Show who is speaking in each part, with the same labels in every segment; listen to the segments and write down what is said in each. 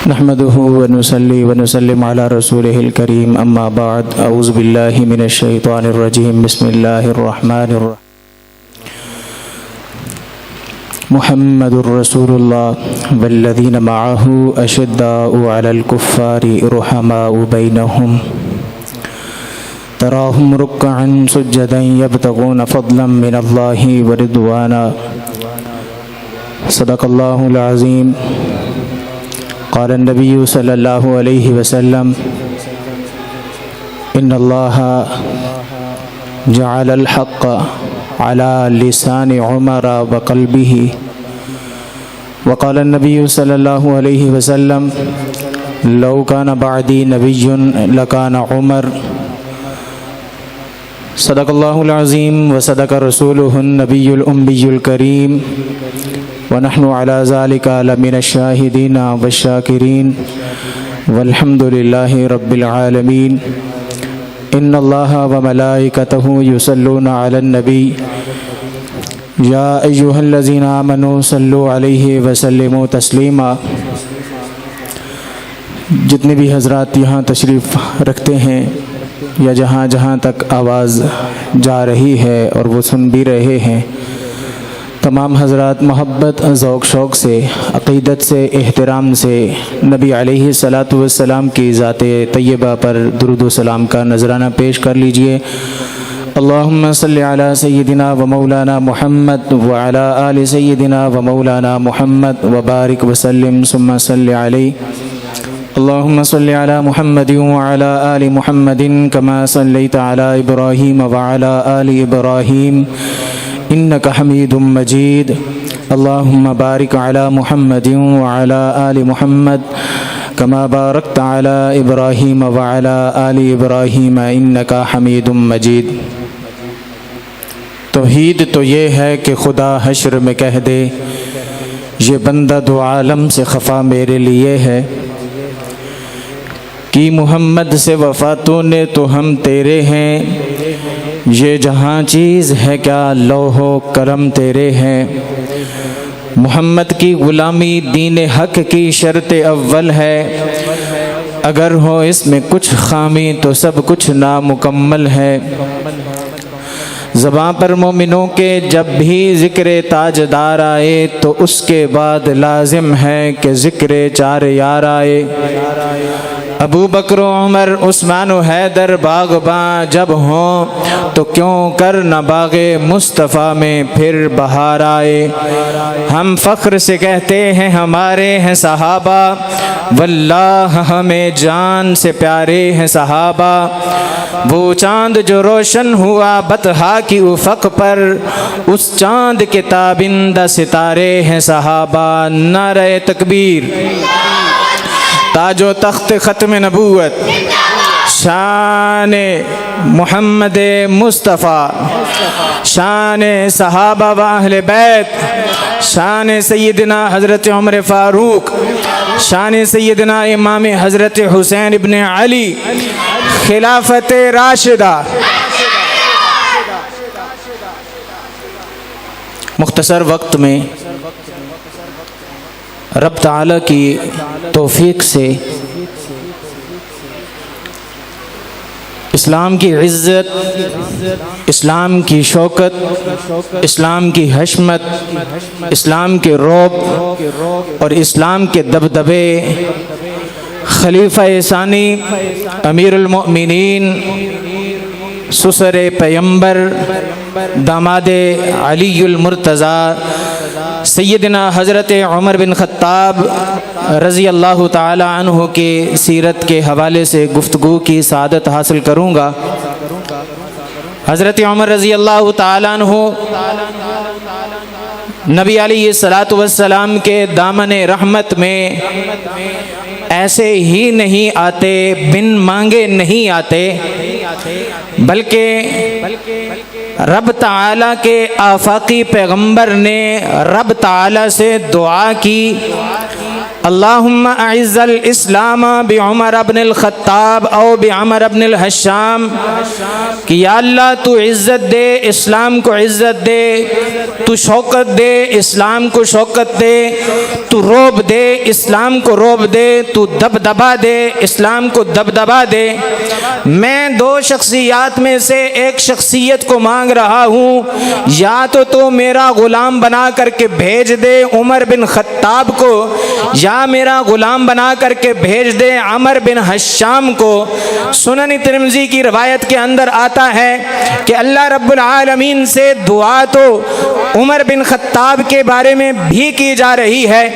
Speaker 1: نحمده ونصلي ونسلم على رسوله الكريم اما بعد اعوذ بالله من الشيطان الرجيم بسم الله الرحمن الرحيم محمد رسول الله والذين معه اشداء على الكفار رحماء بينهم تراهم ركعا سجدا يبتغون فضلا من الله ورضوانا صدق الله العظيم قال النبي صلى الله عليه وسلم إن الله جعل الحق على لسان عمر وقلبه وقال النبي صلى الله عليه وسلم لو كان بعدي نبي لكان عمر صدق الله العظيم وصدق رسوله النبي الأمي الكريم ونحن على ذلك لمن الشاهدين والشاكرين والحمد لله رب العالمين إن الله وملائكته يصلون على النبي يا أيها الذين آمنوا صلوا عليه وسلموا تسليما۔ جتنے بھی حضرات یہاں تشریف رکھتے ہیں یا جہاں جہاں تک آواز جا رہی ہے اور وہ سن بھی رہے ہیں، تمام حضرات محبت ذوق شوق سے، عقیدت سے، احترام سے نبی علیہ الصلاۃ والسلام کی ذات طیبہ پر درود و سلام کا نذرانہ پیش کر لیجئے۔ اللہم صلی علی سیدنا و مولانا محمد وعلی آل سیدنا و مولانا محمد وبارک وسلم ثم صلی علیہ۔ اللہم صلی علی محمد وعلی آل محمد کما صلیت علی ابراہیم وعلی آل ابراہیم انک حمید مجید۔ اللہم بارک علی محمد وعلی آل محمد کما بارکت علی ابراہیم وعلی آل ابراہیم انک حمید مجید۔ توحید تو یہ ہے کہ خدا حشر میں کہہ دے یہ بندہ دو عالم سے خفا میرے لیے ہے، کہ محمد سے وفا تو نے تو ہم تیرے ہیں، یہ جہاں چیز ہے کیا لوح و کرم تیرے ہیں۔ محمد کی غلامی دین حق کی شرط اول ہے، اگر ہو اس میں کچھ خامی تو سب کچھ نامکمل ہے۔ زباں پر مومنوں کے جب بھی ذکر تاجدار آئے تو اس کے بعد لازم ہے کہ ذکر چار یار آئے۔ ابو بکر و عمر عثمان و حیدر باغباں جب ہوں تو کیوں کر نہ باغ مصطفیٰ میں پھر بہار آئے۔ ہم فخر سے کہتے ہیں ہمارے ہیں صحابہ، واللہ ہمیں جان سے پیارے ہیں صحابہ۔ وہ چاند جو روشن ہوا بطحا کی افق پر، اس چاند کے تابندہ ستارے ہیں صحابہ۔ نعرہ تکبیر، تاج و تخت ختم نبوت، شان محمد مصطفیٰ، شان صحابہ و اہل بیت، شان سیدنا حضرت عمر فاروق، شان سیدنا امام حضرت حسین ابن علی، خلافت راشدہ۔ مختصر وقت میں رب تعالیٰ کی توفیق سے اسلام کی عزت، اسلام کی شوکت، اسلام کی حشمت، اسلام کے رعب اور اسلام کے دبدبے خلیفہ ثانی امیر المؤمنین سسر پیمبر داماد علی المرتضیٰ سیدنا حضرت عمر بن خطاب رضی اللہ تعالی عنہ کے سیرت کے حوالے سے گفتگو کی سعادت حاصل کروں گا۔ حضرت عمر رضی اللہ تعالی عنہ نبی علیہ الصلاۃ والسلام کے دامن رحمت میں ایسے ہی نہیں آتے، بن مانگے نہیں آتے، بلکہ رب تعالیٰ کے آفاقی پیغمبر نے رب تعالیٰ سے دعا کی اللہم اعز الاسلام بعمر بن الخطاب او بعمر بن الحشام، کہ یا اللہ تو عزت دے، اسلام کو عزت دے، تو شوکت دے، اسلام کو شوکت دے، تو روب دے، اسلام کو روب دے، تو دبدبا دے، اسلام کو دبدبا دے۔ میں دو شخصیات میں سے ایک شخصیت کو مانگ رہا ہوں، یا تو میرا غلام بنا کر کے بھیج دے عمر بن خطاب کو، یا میرا غلام بنا کر کے بھیج دے عمر بن حشام کو۔ سنن ترمذی کی روایت کے اندر آتا ہے کہ اللہ رب العالمین سے دعا تو عمر بن خطاب کے بارے میں بھی کی جا رہی ہے،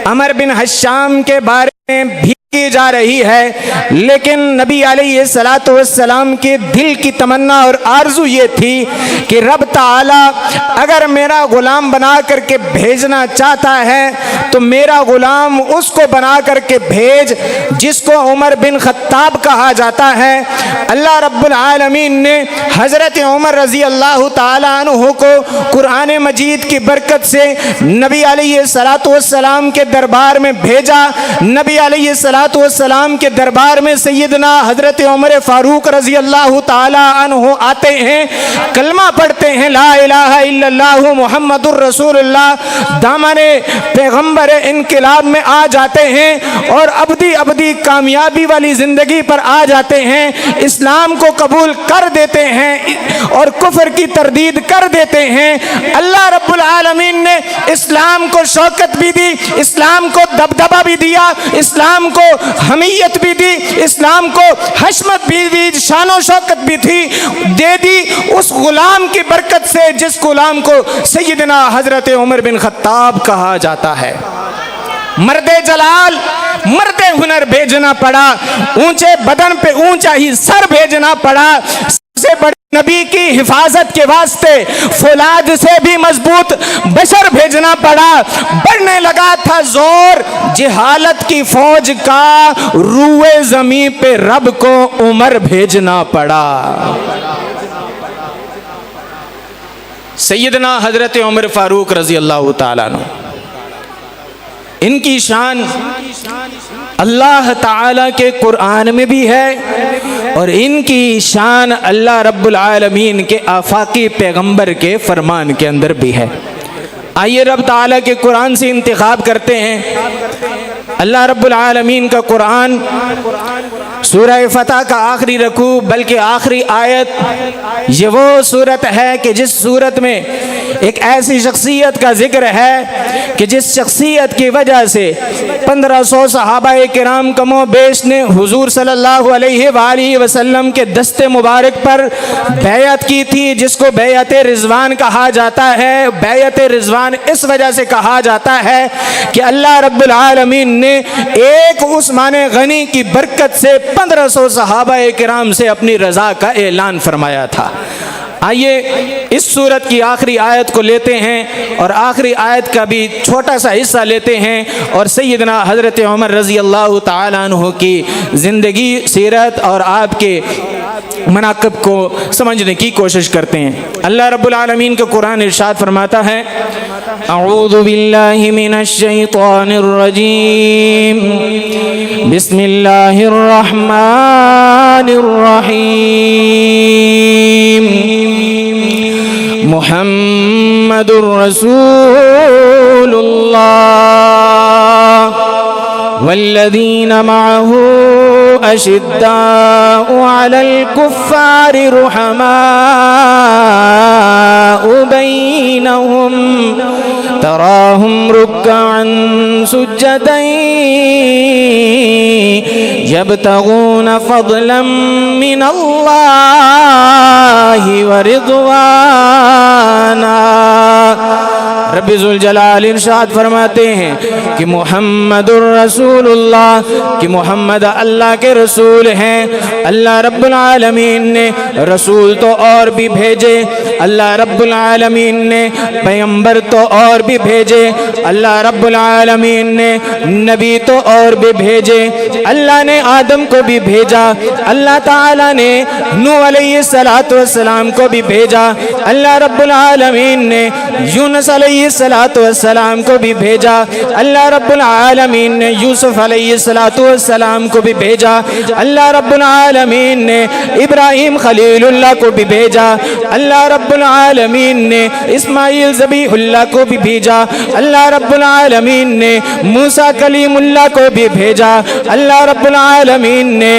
Speaker 1: عمر بن حشام کے بارے میں بھی کی جا رہی ہے، لیکن نبی علیہ الصلوۃ والسلام کے دل کی تمنا اور آرزو یہ تھی کہ رب تعالی اگر میرا غلام بنا کر کے بھیجنا چاہتا ہے تو میرا غلام اس کو بنا کر کے بھیج جس کو عمر بن خطاب کہا جاتا ہے۔ اللہ رب العالمین نے حضرت عمر رضی اللہ تعالی عنہ کو قرآن مجید کی برکت سے نبی علیہ الصلوۃ والسلام کے دربار میں بھیجا۔ نبی علیہ الصلوۃ والسلام کے دربار میں سیدنا حضرت عمر فاروق رضی اللہ تعالی عنہ آتے ہیں، کلمہ پڑھتے ہیں لا الہ الا اللہ محمد الرسول اللہ، دامن پیغمبر انقلاب میں آ جاتے ہیں اور ابدی کامیابی والی زندگی پر آ جاتے ہیں، اسلام کو قبول کر دیتے ہیں اور کفر کی تردید کر دیتے ہیں۔ اللہ رب العالمین نے اسلام کو شوکت بھی دی، اسلام کو دبدبا بھی دیا، اسلام کو حمیت بھی دی، اسلام کو حشمت بھی دی، شان و شوکت بھی تھی، دے دی اس غلام کی برکت سے جس غلام کو سیدنا حضرت عمر بن خطاب کہا جاتا ہے۔ مرد جلال، مرد ہنر بھیجنا پڑا، اونچے بدن پہ اونچا ہی سر بھیجنا پڑا، سب سے بڑی نبی کی حفاظت کے واسطے فولاد سے بھی مضبوط بشر بھیجنا پڑا۔ بڑھنے لگا تھا زور جہالت کی فوج کا، روئے زمین پہ رب کو عمر بھیجنا پڑا۔ سیدنا حضرت عمر فاروق رضی اللہ تعالیٰ عنہ، ان کی شان اللہ تعالیٰ کے قرآن میں بھی ہے اور ان کی شان اللہ رب العالمین کے آفاقی پیغمبر کے فرمان کے اندر بھی ہے۔ آئیے رب تعالیٰ کے قرآن سے انتخاب کرتے ہیں۔ اللہ رب العالمین کا قرآن سورہ فتح کا آخری رکوع بلکہ آخری آیت، یہ وہ صورت ہے کہ جس صورت میں ایک ایسی شخصیت کا ذکر ہے کہ جس شخصیت کی وجہ سے 1500 صحابہ کرام کم و بیش نے حضور صلی اللہ علیہ وآلہ وسلم کے دست مبارک پر بیعت کی تھی، جس کو بیعت رضوان کہا جاتا ہے۔ بیعت رضوان اس وجہ سے کہا جاتا ہے کہ اللہ رب العالمین نے ایک عثمان غنی کی برکت سے 1500 صحابہ کرام سے اپنی رضا کا اعلان فرمایا تھا۔ آئیے اس سورت کی آخری آیت کو لیتے ہیں اور آخری آیت کا بھی چھوٹا سا حصہ لیتے ہیں اور سیدنا حضرت عمر رضی اللہ تعالیٰ عنہ کی زندگی، سیرت اور آپ کے مناقب کو سمجھنے کی کوشش کرتے ہیں۔ اللہ رب العالمین کا قرآن ارشاد فرماتا ہے، اعوذ باللہ من الشیطان الرجیم، بسم اللہ الرحمن الرحیم، محمد رسول اللہ والذین معه أشداء على الكفار رحماء بينهم تراهم ركعا سجدا يبتغون فضلا من الله ورضوانا۔ رب ذوالجلال ارشاد فرماتے ہیں کہ محمد الرسول اللہ، کہ محمد اللہ کے رسول ہیں۔ اللہ رب العالمین نے رسول تو اور بھی بھیجے، اللہ رب العالمین نے پیغمبر تو اور بھی بھیجے، اللہ رب العالمین نے نبی تو اور بھی بھیجے، اللہ نے آدم کو بھی بھیجا، اللہ تعالیٰ نے نوح علیہ السلام کو بھی بھیجا، اللہ رب العالمین نے یونس علیہ علیہ السلام کو بھی بھیجا، اللہ رب العالمین نے یوسف علیہ السلام کو بھی بھیجا، اللہ رب العالمین نے ابراہیم خلیل اللہ کو بھی بھیجا، اللہ رب العالمین نے اسماعیل ذبیح اللہ کو بھی بھیجا، اللہ رب العالمین نے موسیٰ کلیم اللہ کو بھی بھیجا، اللہ رب العالمین نے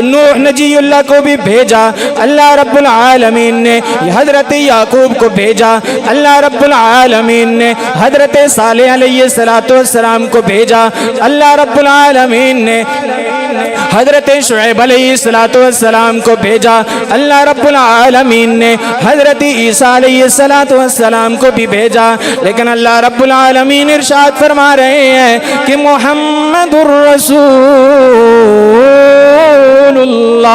Speaker 1: نوح نجی اللہ کو بھی بھیجا، اللہ رب العالمین نے حضرت یعقوب کو بھیجا، اللہ رب العالمین نے حضرت صالح علیہ السلام کو بھیجا، اللہ رب العالمین نے حضرت شعیب علیہ السلام کو بھیجا، اللہ رب العالمین نے حضرت عیسیٰ علیہ السلام کو بھی بھیجا، لیکن اللہ رب العالمین ارشاد فرما رہے ہیں کہ محمد الرسول اللہ،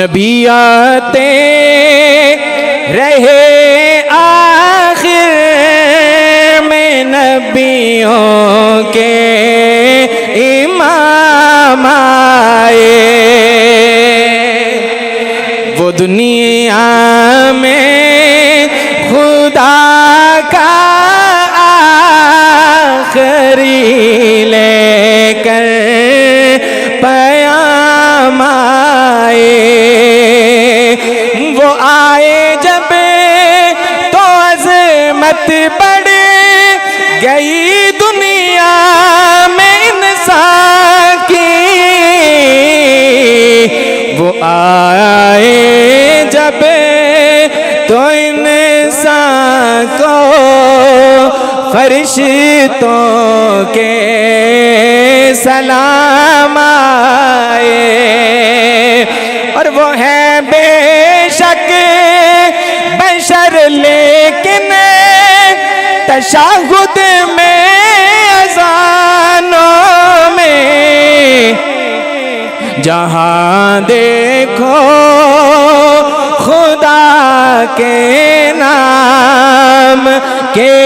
Speaker 1: نبی آتے رہے آخر میں نبیوں کے امام آئے، وہ دنیا میں خدا کا آخری لے کر پیام آئے، وہ آئے جب تو عظمت بڑھ گئی دنیا میں انسان کی، وہ آئے جب تو انسان کو فرشتوں کے سلام آئے، اور وہ ہے بے شک بشر لیکن تشہد میں اذانوں میں جہاں دیکھو خدا کے نام کے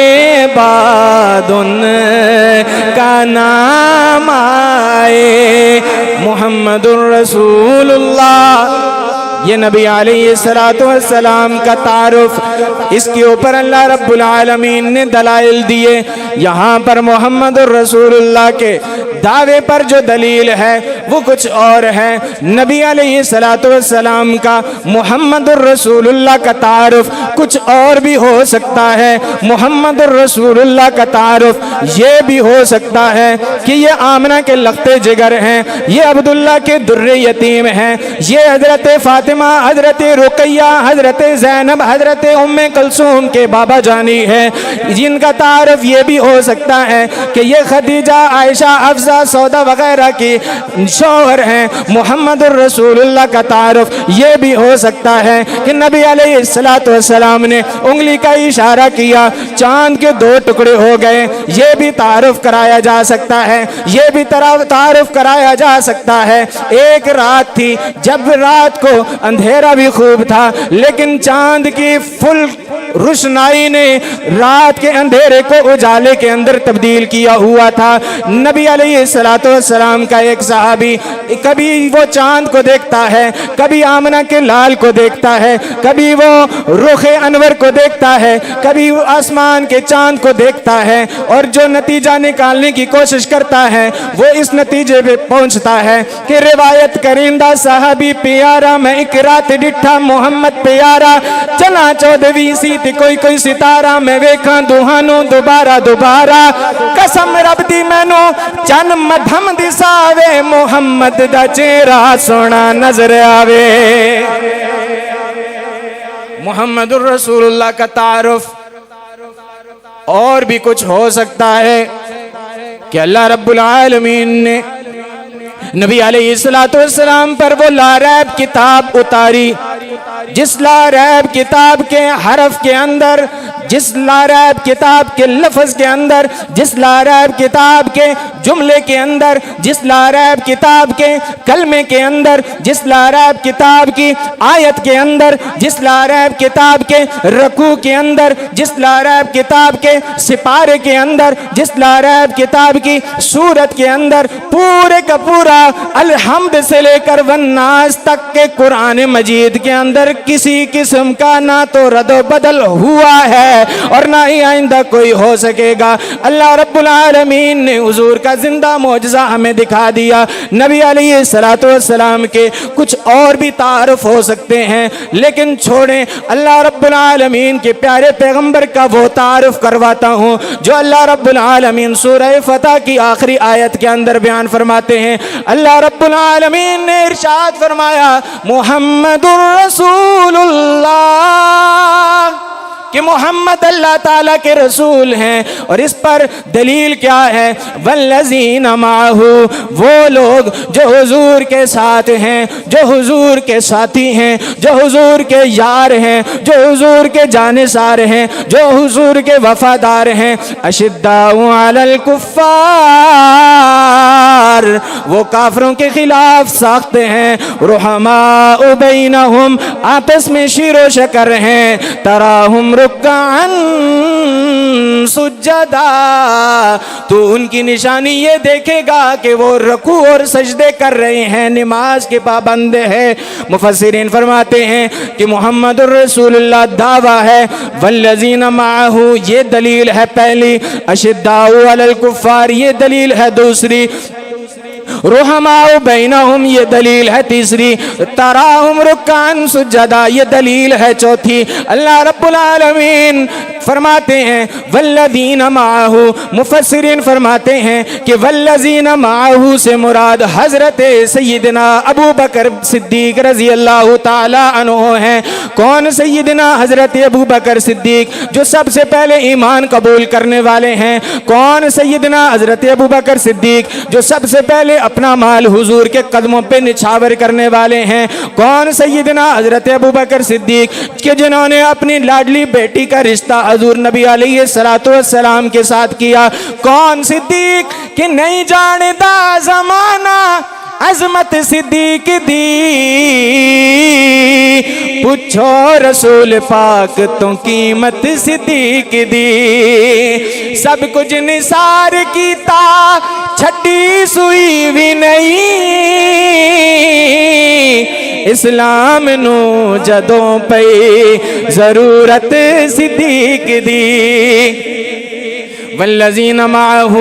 Speaker 1: بعد ان کا نام آئے، محمد الرسول اللہ، یہ نبی علیہ السلام کا تعارف، اس کے اوپر اللہ رب العالمین نے دلائل دیے۔ یہاں پر محمد الرسول اللہ کے دعوے پر جو دلیل ہے وہ کچھ اور ہے، نبی علیہ السلام کا محمد الرسول اللہ کا تعارف کچھ اور بھی ہو سکتا ہے۔ محمد الرسول اللہ کا تعارف یہ بھی ہو سکتا ہے کہ یہ آمنہ کے لختے جگر ہیں، یہ عبداللہ کے در یتیم ہیں، یہ حضرت فاطمہ، حضرت رقیہ، حضرت زینب، حضرت ام کلثوم کے بابا جانی ہے۔ جن کا تعارف یہ بھی ہو سکتا ہے کہ یہ خدیجہ، عائشہ، حفصہ، سودا وغیرہ کی شوہر ہیں۔ محمد الرسول اللہ کا تعارف یہ بھی ہو سکتا ہے کہ نبی علیہ السلام نے انگلی کا اشارہ کیا، چاند کے دو ٹکڑے ہو گئے، یہ بھی تعارف کرایا جا سکتا ہے، یہ بھی تعارف کرایا جا سکتا ہے۔ ایک رات تھی جب رات کو اندھیرا بھی خوب تھا، لیکن چاند کی فل روشنائی نے رات کے اندھیرے کو اجالے کے اندر تبدیل کیا ہوا تھا۔ نبی علیہ السلام کا ایک صحابی کبھی وہ چاند کو دیکھتا ہے، کبھی آمنہ کے لال کو دیکھتا ہے، کبھی وہ رخ انور کو دیکھتا ہے، کبھی وہ آسمان کے چاند کو دیکھتا ہے، اور جو نتیجہ نکالنے کی کوشش کرتا ہے وہ اس نتیجے پہ پہنچتا ہے کہ روایت کرندہ صحابی پیارا، میں ایک رات ڈٹھا محمد پیارا، چلا 14ویں سیت کوئی ستارہ، میں ویکھاں دوہانوں دوبارہ قسم رب دی مینوں چن مدھم دساوے، محمد دا چہرہ سونا نظر آوے۔ محمد الرسول اللہ کا تعارف اور بھی کچھ ہو سکتا ہے کہ اللہ رب العالمین نے نبی علیہ السلام پر وہ لا ریب کتاب اتاری، جس لا ریب کتاب کے حرف کے اندر جس لاریب کتاب کے لفظ کے اندر، جس لاریب کتاب کے جملے کے اندر، جس لاریب کتاب کے کلمے کے اندر، جس لاریب کتاب کی آیت کے اندر، جس لاریب کتاب کے رکوع کے اندر، جس لاریب کتاب کے سپارے کے اندر، جس لاریب کتاب کی سورت کے اندر پورے کا پورا الحمد سے لے کر والناس تک کے قرآن مجید کے اندر کسی قسم کا نہ تو رد و بدل ہوا ہے اور نہ ہی آئندہ کوئی ہو سکے گا۔ اللہ رب العالمین نے حضور کا زندہ معجزہ ہمیں دکھا دیا۔ نبی علیہ السلام کے کچھ اور بھی تعارف ہو سکتے ہیں، لیکن چھوڑیں، اللہ رب العالمین کے پیارے پیغمبر کا وہ تعارف کرواتا ہوں جو اللہ رب العالمین سورہ فتح کی آخری آیت کے اندر بیان فرماتے ہیں۔ اللہ رب العالمین نے ارشاد فرمایا محمد الرسول اللہ، کہ محمد اللہ تعالیٰ کے رسول ہیں، اور اس پر دلیل کیا ہے؟ والذین معہ، وہ لوگ جو حضور کے ساتھ ہیں، جو حضور کے ساتھی ہیں، جو حضور کے یار ہیں، جو حضور کے جانثار ہیں، جو حضور کے وفادار ہیں۔ اشداء علی الکفار، وہ کافروں کے خلاف سخت ہیں۔ رحماء بینہم، آپس میں شیر و شکر ہیں۔ تراہم رکعن سجدا، تو ان کی نشانی یہ دیکھے گا کہ وہ رکوع اور سجدے کر رہے ہیں، نماز کے پابند ہے۔ مفسرین فرماتے ہیں کہ محمد الرسول اللہ دعویٰ ہے، والذین معہ یہ دلیل ہے پہلی، اشداء علی الکفار یہ دلیل ہے دوسری، رحماء بینہم یہ دلیل ہے تیسری، تراہم رکعن سجدا یہ دلیل ہے چوتھی۔ اللہ رب العالمین فرماتے ہیں والذین معہ، مفسرین فرماتے ہیں کہ والذین معہ سے مراد حضرت سیدنا ابو بکر صدیق رضی اللہ تعالی عنہ ہیں۔ کون سیدنا حضرت ابو بکر صدیق؟ جو سب سے پہلے ایمان قبول کرنے والے ہیں۔ کون سیدنا حضرت ابو بکر صدیق؟ جو سب سے پہلے اپنا مال حضور کے قدموں پہ نچھاور کرنے والے ہیں۔ کون سیدنا حضرت ابو بکر صدیق؟ کہ جنہوں نے اپنی لاڈلی بیٹی کا رشتہ حضور نبی علیہ السلام کے ساتھ کیا۔ کون صدیق؟ کہ نہیں جانتا زمانہ عظمت صدیق دی، پوچھو رسول پاک تو قیمت صدیق دی۔ سب کچھ نثار کیتا، چھٹی سوئی بھی نہیں، اسلام نو جدوں پئی ضرورت صدیق دی۔ والذین معہ،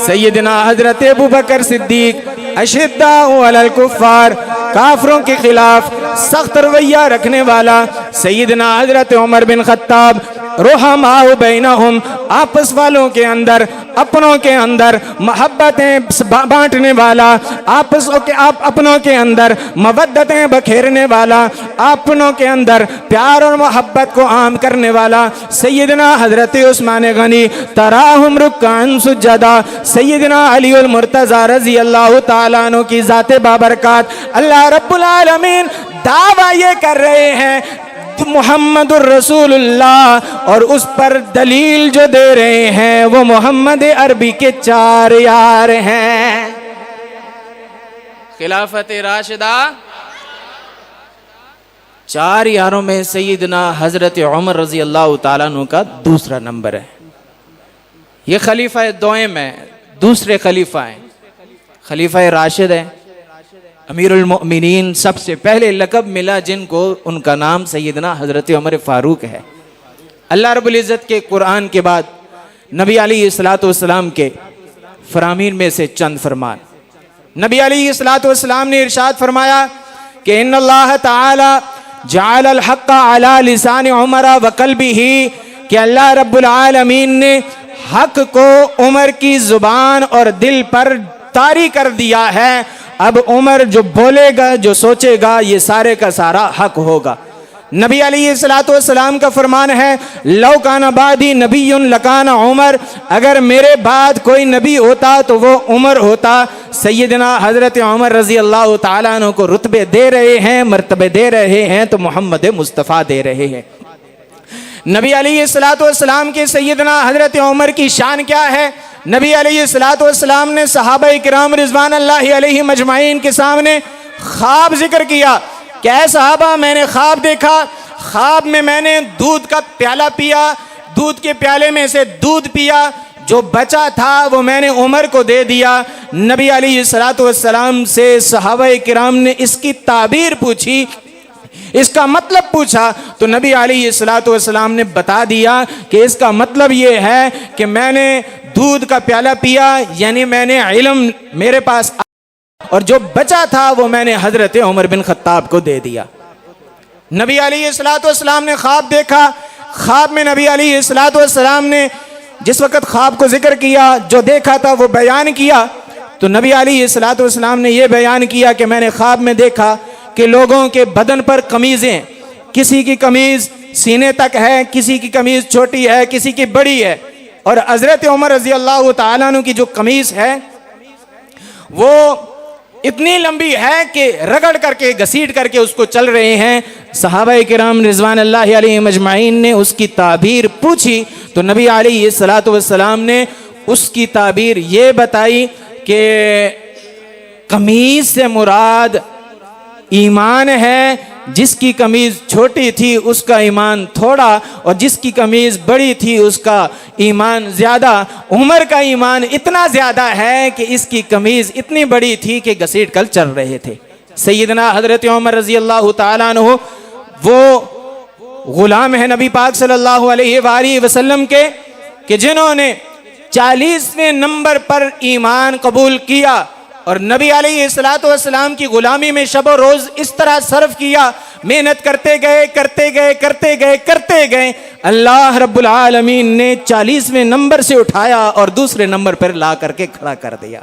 Speaker 1: سیدنا حضرت ابو بکر صدیق اشداء علی الکفار، کافروں کے خلاف سخت رویہ رکھنے والا۔ سیدنا حضرت عمر بن خطاب رحماء بینہم، آپس والوں کے اندر، اپنوں کے اندر محبتیں بانٹنے والا، اپنوں کے اندر مودتیں بکھیرنے والا، اپنوں کے اندر پیار اور محبت کو عام کرنے والا۔ سیدنا حضرت عثمان غنی تراہم رکعن سجدا، سیدنا علی المرتضی رضی اللہ تعالیٰ عنہ کی ذات بابرکات، اللہ رب العالمین دعویٰ یہ کر رہے ہیں محمد الرسول اللہ، اور اس پر دلیل جو دے رہے ہیں وہ محمد عربی کے چار یار ہیں۔ خلافت راشدہ چار یاروں میں سیدنا حضرت عمر رضی اللہ تعالیٰ عنہ کا دوسرا نمبر ہے۔ یہ خلیفہ دوئم ہے، دوسرے خلیفہ ہیں، خلیفہ راشد ہے، امیر المؤمنین، سب سے پہلے لقب ملا جن کو، ان کا نام سیدنا حضرت عمر فاروق ہے۔ اللہ رب العزت کے قرآن کے بعد نبی علیہ السلام کے فرامین میں سے چند فرمان۔ نبی علیہ السلام نے ارشاد فرمایا کہ ان اللہ تعالی جعل الحق علی لسان عمر وقلبہ، کہ اللہ رب العالمین نے حق کو عمر کی زبان اور دل پر طاری کر دیا ہے۔ اب عمر جو بولے گا، جو سوچے گا، یہ سارے کا سارا حق ہوگا۔ نبی علیہ السلام کا فرمان ہے لو کان بعدی نبی لکان عمر، اگر میرے بعد کوئی نبی ہوتا تو وہ عمر ہوتا۔ سیدنا حضرت عمر رضی اللہ تعالیٰ عنہ کو رتبے دے رہے ہیں، مرتبے دے رہے ہیں تو محمد مصطفیٰ دے رہے ہیں۔ نبی علیہ الصلوۃ والسلام کے سیدنا حضرت عمر کی شان کیا ہے؟ نبی علیہ الصلوۃ والسلام نے صحابہ کرام رضوان اللہ علیہم اجمعین کے سامنے خواب ذکر کیا کہ اے صحابہ، میں نے خواب دیکھا، خواب میں نے دودھ کا پیالہ پیا، دودھ کے پیالے میں سے دودھ پیا، جو بچا تھا وہ میں نے عمر کو دے دیا۔ نبی علیہ الصلوۃ والسلام سے صحابہ کرام نے اس کی تعبیر پوچھی، اس کا مطلب پوچھا، تو نبی علیہ الصلوۃ والسلام نے بتا دیا کہ اس کا مطلب یہ ہے کہ میں نے دودھ کا پیالہ پیا، یعنی میں نے علم میرے پاس اور جو بچا تھا وہ میں نے حضرت عمر بن خطاب کو دے دیا۔ نبی علیہ الصلوۃ والسلام نے خواب دیکھا، خواب میں نبی علیہ الصلوۃ والسلام نے جس وقت خواب کو ذکر کیا، جو دیکھا تھا وہ بیان کیا، تو نبی علیہ الصلوۃ والسلام نے یہ بیان کیا کہ میں نے خواب میں دیکھا کہ لوگوں کے بدن پر قمیضیں، کسی کی قمیض سینے تک ہے، کسی کی قمیض چھوٹی ہے، کسی کی بڑی ہے، اور حضرت عمر رضی اللہ تعالیٰ عنہ کی جو قمیض ہے وہ اتنی لمبی ہے کہ رگڑ کر کے گھسیٹ کر کے اس کو چل رہے ہیں۔ صحابہ کرام رضوان اللہ علیہم اجمعین نے اس کی تعبیر پوچھی تو نبی علیہ الصلوۃ والسلام نے اس کی تعبیر یہ بتائی کہ قمیض سے مراد ایمان ہے، جس کی قمیض چھوٹی تھی اس کا ایمان تھوڑا، اور جس کی قمیض بڑی تھی اس کا ایمان زیادہ۔ عمر کا ایمان اتنا زیادہ ہے کہ اس کی قمیض اتنی بڑی تھی کہ گھسیٹ کر چل رہے تھے۔ سیدنا حضرت عمر رضی اللہ تعالیٰ عنہ وہ غلام ہے نبی پاک صلی اللہ علیہ وآلہ وسلم کے کہ جنہوں نے 40ویں نمبر پر ایمان قبول کیا، اور نبی علیہ الصلوۃ والسلام کی غلامی میں شب و روز اس طرح صرف کیا، محنت کرتے گئے، اللہ رب العالمین نے 40ویں نمبر سے اٹھایا اور دوسرے نمبر پر لا کر کے کھڑا کر دیا۔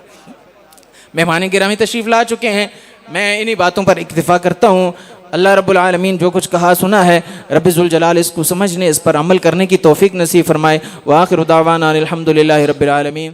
Speaker 1: مہمان گرامی تشریف لا چکے ہیں، میں انہی باتوں پر اکتفا کرتا ہوں۔ اللہ رب العالمین جو کچھ کہا سنا ہے، رب ذوالجلال اس کو سمجھنے، اس پر عمل کرنے کی توفیق نصیب فرمائے۔ وآخر دعوانا الحمدللہ رب العالمین۔